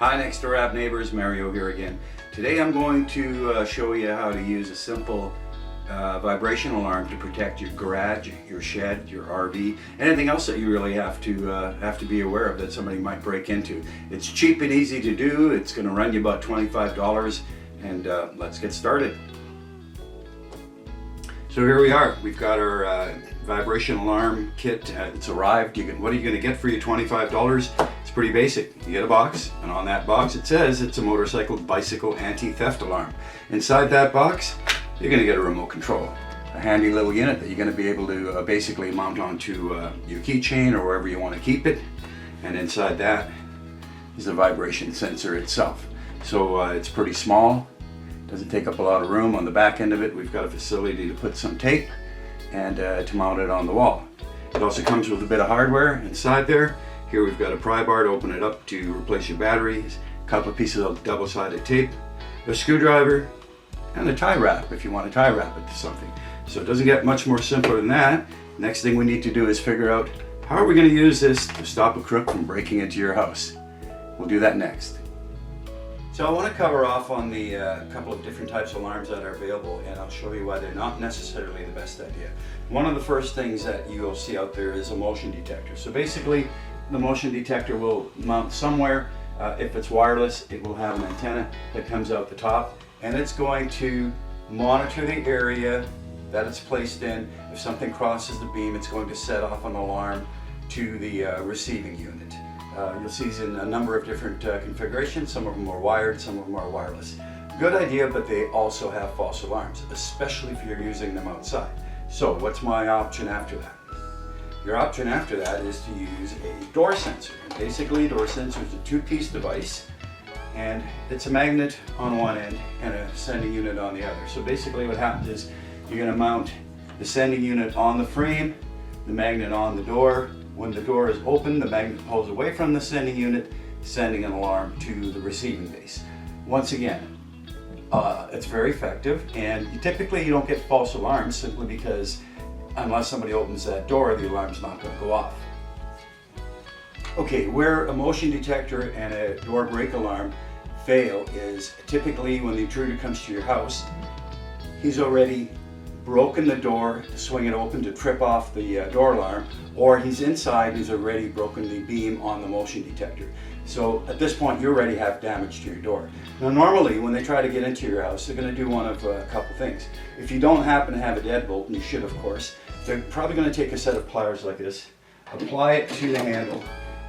Hi next door app neighbors, Mario here again. Today I'm going to show you how to use a simple vibration alarm to protect your garage, your shed, your RV, anything else that you really have to be aware of that somebody might break into. It's cheap and easy to do. It's going to run you about $25, and let's get started. So here we are. We've got our vibration alarm kit. It's arrived. What are you going to get for your $25? It's pretty basic. You get a box, and on that box it says it's a motorcycle bicycle anti-theft alarm. Inside that box, you're going to get a remote control, a handy little unit that you're going to be able to basically mount onto your keychain or wherever you want to keep it. And inside that is the vibration sensor itself. So it's pretty small. Doesn't take up a lot of room. On the back end of it, we've got a facility to put some tape and to mount it on the wall. It also comes with a bit of hardware inside there. Here we've got a pry bar to open it up to replace your batteries, a couple of pieces of double-sided tape, a screwdriver, and a tie wrap if you want to tie wrap it to something. So it doesn't get much more simpler than that. Next thing we need to do is figure out how are we going to use this to stop a crook from breaking into your house. We'll do that next. So I want to cover off on the couple of different types of alarms that are available, and I'll show you why they're not necessarily the best idea. One of the first things that you'll see out there is a motion detector. So basically, the motion detector will mount somewhere. If it's wireless, it will have an antenna that comes out the top, and it's going to monitor the area that it's placed in. If something crosses the beam, it's going to set off an alarm to the receiving unit. You'll see these in a number of different configurations. Some of them are wired, some of them are wireless. Good idea, but they also have false alarms, especially if you're using them outside. So what's my option after that? Your option after that is to use a door sensor. Basically, a door sensor is a two-piece device, and it's a magnet on one end and a sending unit on the other. So basically what happens is you're going to mount the sending unit on the frame, the magnet on the door. When the door is open, the magnet pulls away from the sending unit, sending an alarm to the receiving base. Once again, it's very effective, and typically you don't get false alarms simply because unless somebody opens that door, the alarm's not going to go off. Okay, where a motion detector and a door break alarm fail is typically when the intruder comes to your house, he's already broken the door to swing it open to trip off the door alarm, or he's inside and he's already broken the beam on the motion detector. So at this point, you already have damage to your door. Now normally when they try to get into your house, they're going to do one of a couple things. If you don't happen to have a deadbolt, and you should of course, they're probably going to take a set of pliers like this, apply it to the handle,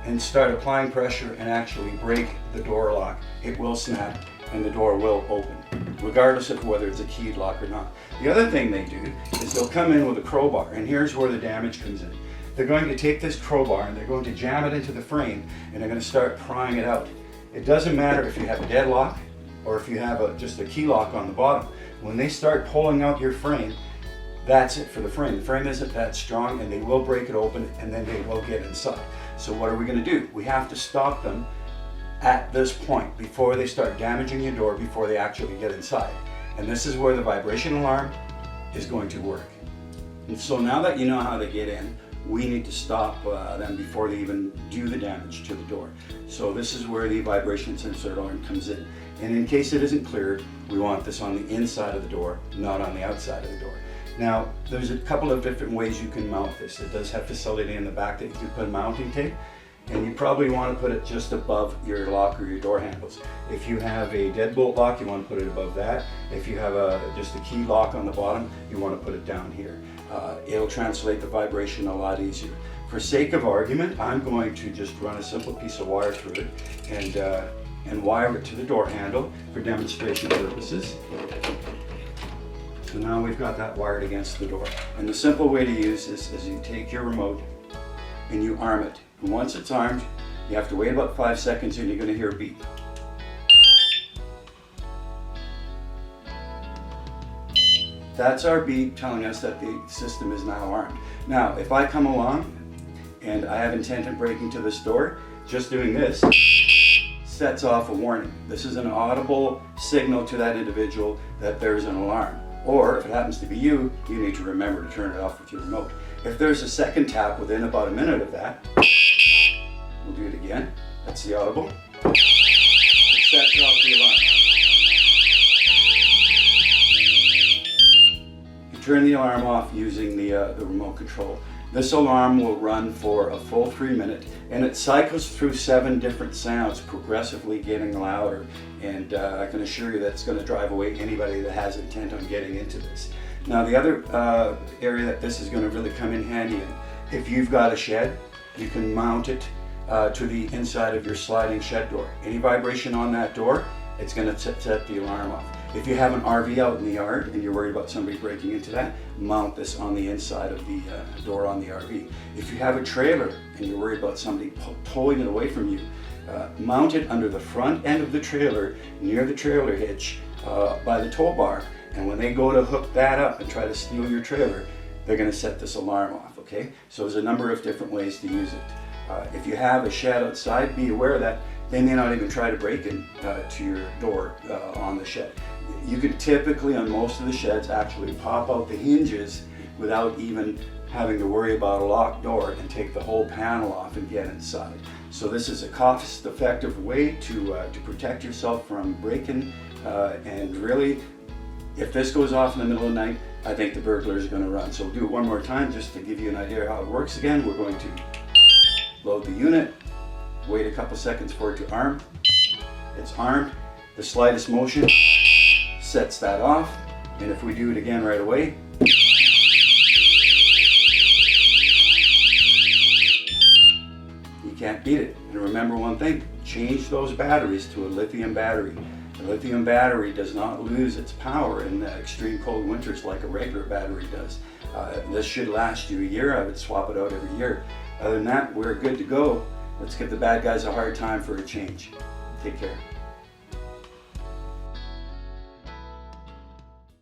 and start applying pressure and actually break the door lock. It will snap and the door will open, regardless of whether it's a keyed lock or not. The other thing they do is they'll come in with a crowbar, and here's where the damage comes in. They're going to take this crowbar and they're going to jam it into the frame, and they're going to start prying it out. It doesn't matter if you have a deadlock or if you have just a key lock on the bottom. When they start pulling out your frame, that's it for the frame. The frame isn't that strong, and they will break it open, and then they will get inside. So what are we going to do? We have to stop them at this point before they start damaging your door, before they actually get inside. And this is where the vibration alarm is going to work. And so now that you know how they get in, we need to stop them before they even do the damage to the door. So this is where the vibration sensor alarm comes in. And in case it isn't clear, we want this on the inside of the door, not on the outside of the door. Now, there's a couple of different ways you can mount this. It does have facility in the back that you can put mounting tape, and you probably want to put it just above your lock or your door handles. If you have a deadbolt lock, you want to put it above that. If you have just a key lock on the bottom, you want to put it down here. It'll translate the vibration a lot easier. For sake of argument, I'm going to just run a simple piece of wire through it and wire it to the door handle for demonstration purposes. So now we've got that wired against the door. And the simple way to use this is you take your remote and you arm it. And once it's armed, you have to wait about 5 seconds and you're going to hear a beep. That's our beep telling us that the system is now armed. Now, if I come along and I have intent of breaking to this door, just doing this sets off a warning. This is an audible signal to that individual that there's an alarm. Or if it happens to be you, you need to remember to turn it off with your remote. If there's a second tap within about a minute of that, we'll do it again. That's the audible. sets off the alarm. You turn the alarm off using the remote control. This alarm will run for a full 3 minutes, and it cycles through 7 different sounds, progressively getting louder. And I can assure you that's going to drive away anybody that has intent on getting into this. Now, the other area that this is going to really come in handy in, if you've got a shed, you can mount it to the inside of your sliding shed door. Any vibration on that door, it's going to set the alarm off. If you have an RV out in the yard and you're worried about somebody breaking into that, mount this on the inside of the door on the RV. If you have a trailer and you're worried about somebody towing it away from you, mount it under the front end of the trailer, near the trailer hitch, by the tow bar. And when they go to hook that up and try to steal your trailer, they're going to set this alarm off, okay? So there's a number of different ways to use it. If you have a shed outside, be aware that they may not even try to break in to your door on the shed. You can typically, on most of the sheds, actually pop out the hinges without even having to worry about a locked door and take the whole panel off and get inside. So this is a cost-effective way to protect yourself from break-in, and really, if this goes off in the middle of the night, I think the burglar is going to run. So we'll do it one more time just to give you an idea how it works again. We're going to load the unit, wait a couple seconds for it to arm. It's armed. The slightest motion sets that off. And if we do it again right away, you can't beat it. And remember one thing, change those batteries to a lithium battery. A lithium battery does not lose its power in extreme cold winters like a regular battery does. This should last you a year. I would swap it out every year. Other than that, we're good to go. Let's give the bad guys a hard time for a change. Take care.